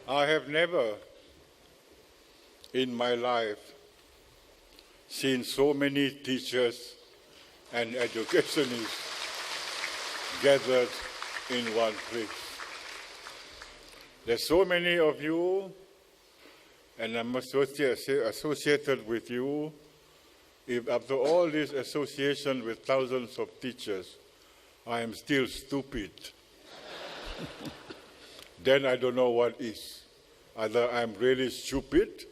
I have never in my life seen so many teachers and educationists gathered in one place. There's so many of you, and I'm associated with you. If after all this association with thousands of teachers, I am still stupid, then I don't know what is. Either I'm really stupid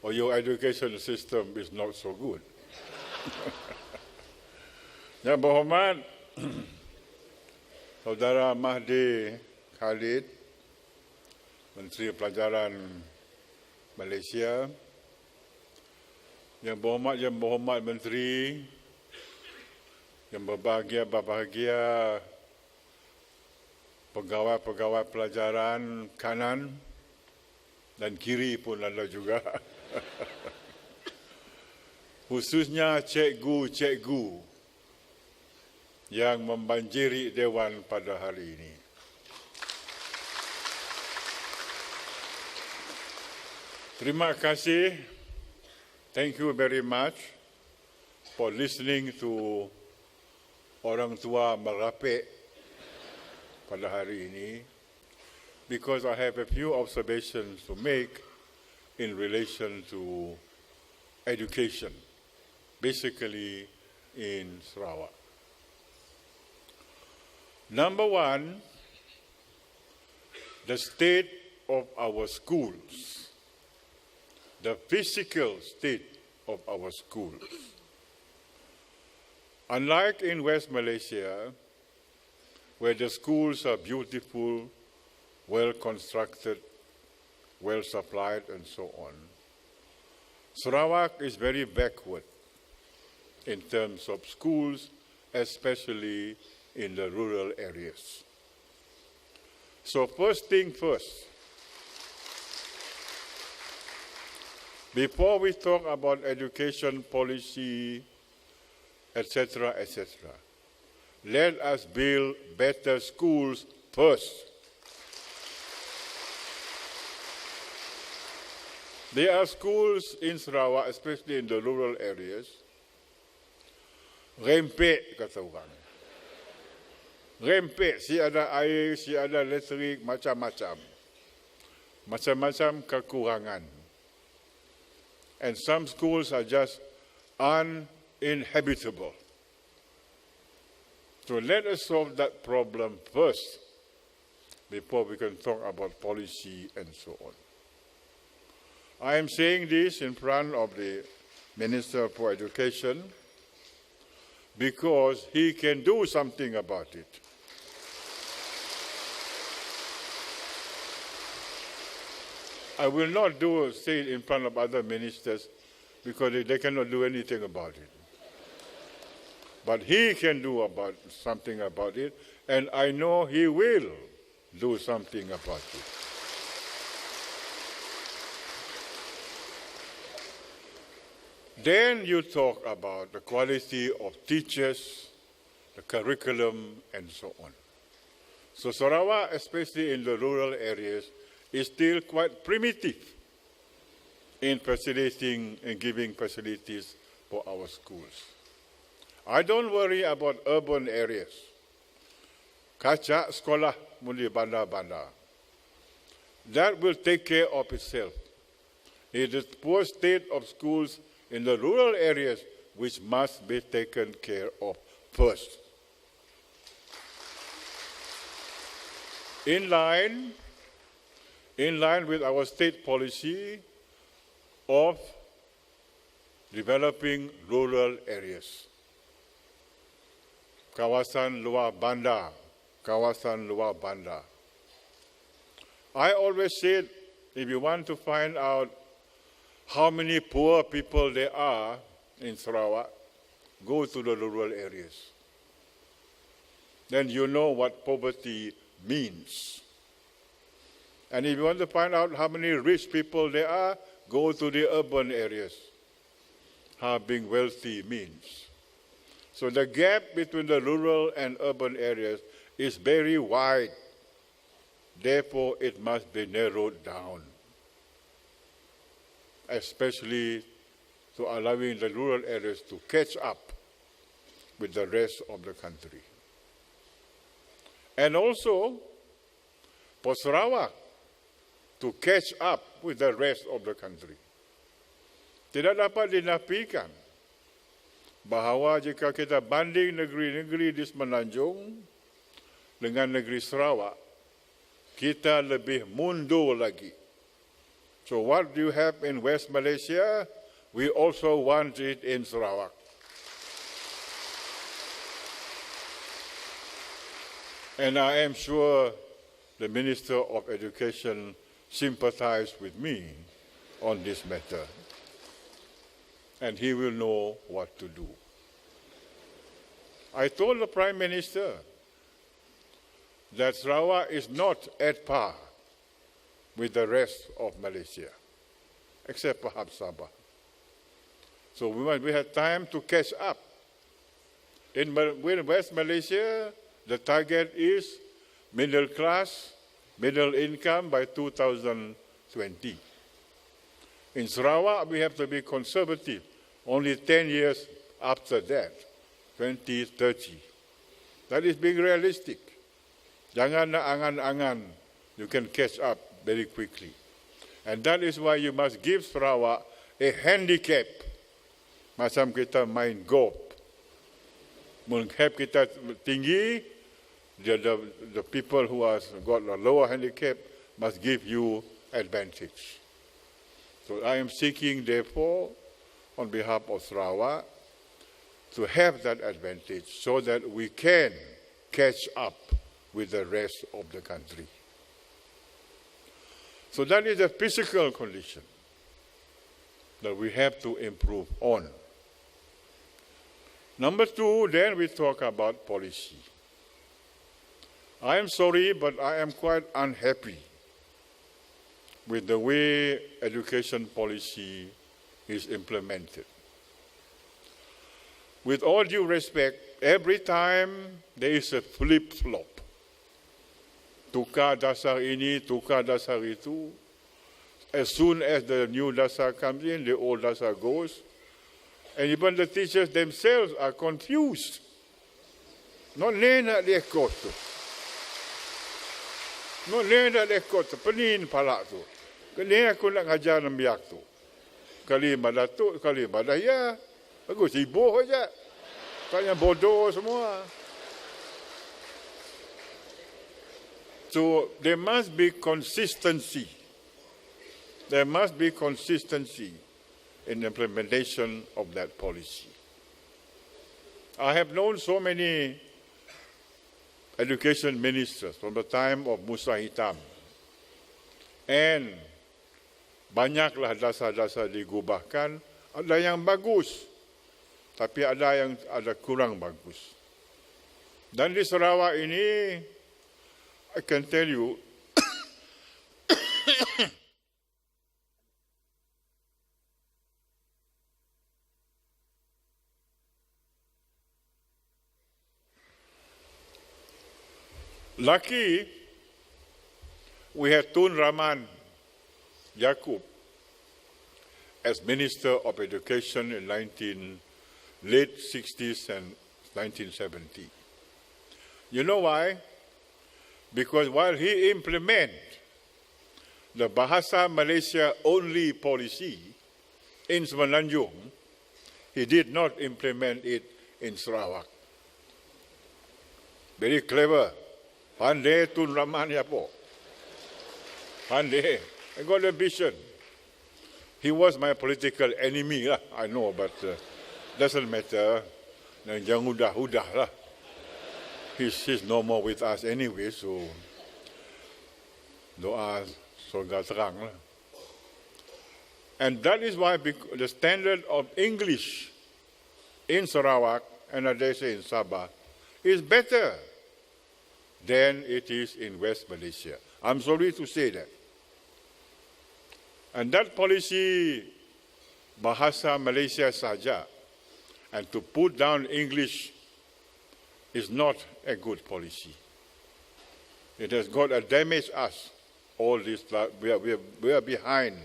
or your education system is not so good. Yang berhormat, Saudara Mahdi Khalid, Menteri Pelajaran Malaysia, Yang berhormat Menteri, yang berbahagia pegawai-pegawai pelajaran kanan dan kiri pun ada juga. Khususnya cikgu-cikgu yang membanjiri Dewan pada hari ini. Terima kasih. Thank you very much for listening to orang tua merapik pada hari ini, because I have a few observations to make in relation to education, basically in Sarawak. Number one, the state of our schools, the physical state of our schools. Unlike in West Malaysia, where the schools are beautiful, well-constructed, well-supplied, and so on, Sarawak is very backward in terms of schools, especially in the rural areas. So first thing first, before we talk about education policy, etc., let us build better schools first. There are schools in Sarawak, especially in the rural areas, rempek kata orang. Rempek, si ada air, si ada elektrik, macam-macam. Macam-macam kekurangan. And some schools are just uninhabitable. So let us solve that problem first before we can talk about policy and so on. I am saying this in front of the Minister for Education because he can do something about it. I will not say it in front of other ministers because they cannot do anything about it. But he can do something about it, and I know he will do something about it. Then you talk about the quality of teachers, the curriculum, and so on. So Sarawak, especially in the rural areas, is still quite primitive in facilitating and giving facilities for our schools. I don't worry about urban areas. Kacak sekolah muli bandar-bandar. That will take care of itself. It is the poor state of schools in the rural areas which must be taken care of first. In line with our state policy of developing rural areas. Kawasan luar bandar. I always said, if you want to find out how many poor people there are in Sarawak, go to the rural areas. Then you know what poverty means. And if you want to find out how many rich people there are, go to the urban areas, how being wealthy means. So the gap between the rural and urban areas is very wide. Therefore, it must be narrowed down, especially to allowing the rural areas to catch up with the rest of the country. And also, for Sarawak to catch up with the rest of the country. Tidak dapat dinafikan bahawa jika kita banding negeri-negeri di Semenanjung dengan negeri Sarawak, kita lebih mundur lagi. So what do you have in West Malaysia? We also want it in Sarawak. And I am sure the Minister of Education sympathizes with me on this matter. And he will know what to do. I told the Prime Minister that Sarawak is not at par with the rest of Malaysia, except perhaps Sabah. So we have time to catch up. In West Malaysia, the target is middle class, middle income by 2020. In Sarawak, we have to be conservative. Only 10 years after that, 2030. That is being realistic. Jangan nak angan-angan, you can catch up very quickly. And that is why you must give Sarawak a handicap. Macam kita main golf. Mengharap kita tinggi, the people who have got a lower handicap must give you advantage. So I am seeking, therefore, on behalf of Sarawak, to have that advantage so that we can catch up with the rest of the country. So that is a physical condition that we have to improve on. Number two, then we talk about policy. I am sorry, but I am quite unhappy with the way education policy is implemented. With all due respect, every time there is a flip-flop, tukar dasar ini, tukar dasar itu, as soon as the new dasar comes in, the old dasar goes, and even the teachers themselves are confused. No nak lekot tu. No nak lekot tu, penin palak tu. Kena aku nak ngajar ng biak tu. Kali Datuk, kali Daya. Aku sibuk saja. Kalian bodoh semua. So there must be consistency. There must be consistency in implementation of that policy. I have known so many education ministers from the time of Musa Hitam. And banyaklah dasar-dasar digubahkan, ada yang bagus, tapi ada yang kurang bagus. Dan di Sarawak ini, I can tell you, lucky we had Tun Rahman Yaakob as Minister of Education in late 60s and 1970. You know why? Because while he implemented the Bahasa Malaysia only policy in Semenanjung, he did not implement it in Sarawak. Very clever. Pandai Tun Rahman Yaakob. Pandai. I got a vision. He was my political enemy, I know, but doesn't matter. Jangan udah lah. He's no more with us anyway, so doa surga terang lah. And that is why the standard of English in Sarawak and I dare say in Sabah is better than it is in West Malaysia. I'm sorry to say that. And that policy, Bahasa Malaysia saja, and to put down English is not a good policy. It has got to damage us. All this, we are behind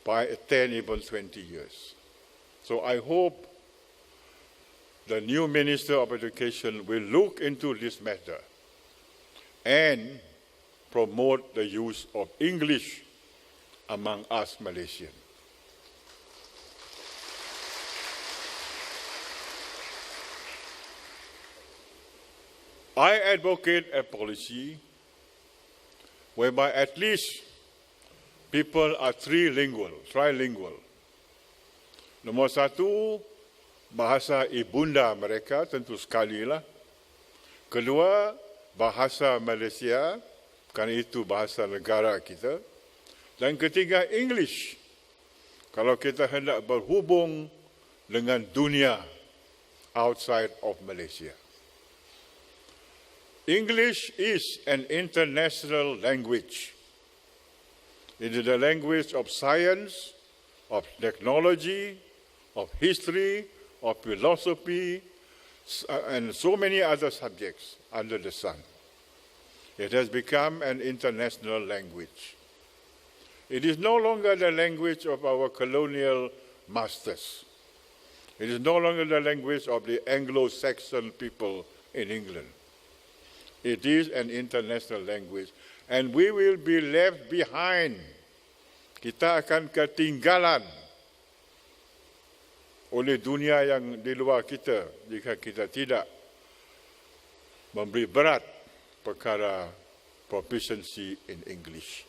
by 10, even 20 years. So I hope the new Minister of Education will look into this matter and promote the use of English among us Malaysians. I advocate a policy whereby at least people are trilingual. Nomor satu, bahasa ibunda mereka tentu sekali lah. Kedua, bahasa Malaysia, kerana itu bahasa negara kita. Dan ketiga, English. Kalau kita hendak berhubung dengan dunia outside of Malaysia. English is an international language. It is the language of science, of technology, of history, of philosophy, and so many other subjects under the sun. It has become an international language. It is no longer the language of our colonial masters. It is no longer the language of the Anglo-Saxon people in England. It is an international language, and we will be left behind. Kita akan ketinggalan oleh dunia yang di luar kita jika kita tidak memberi berat perkara proficiency in English.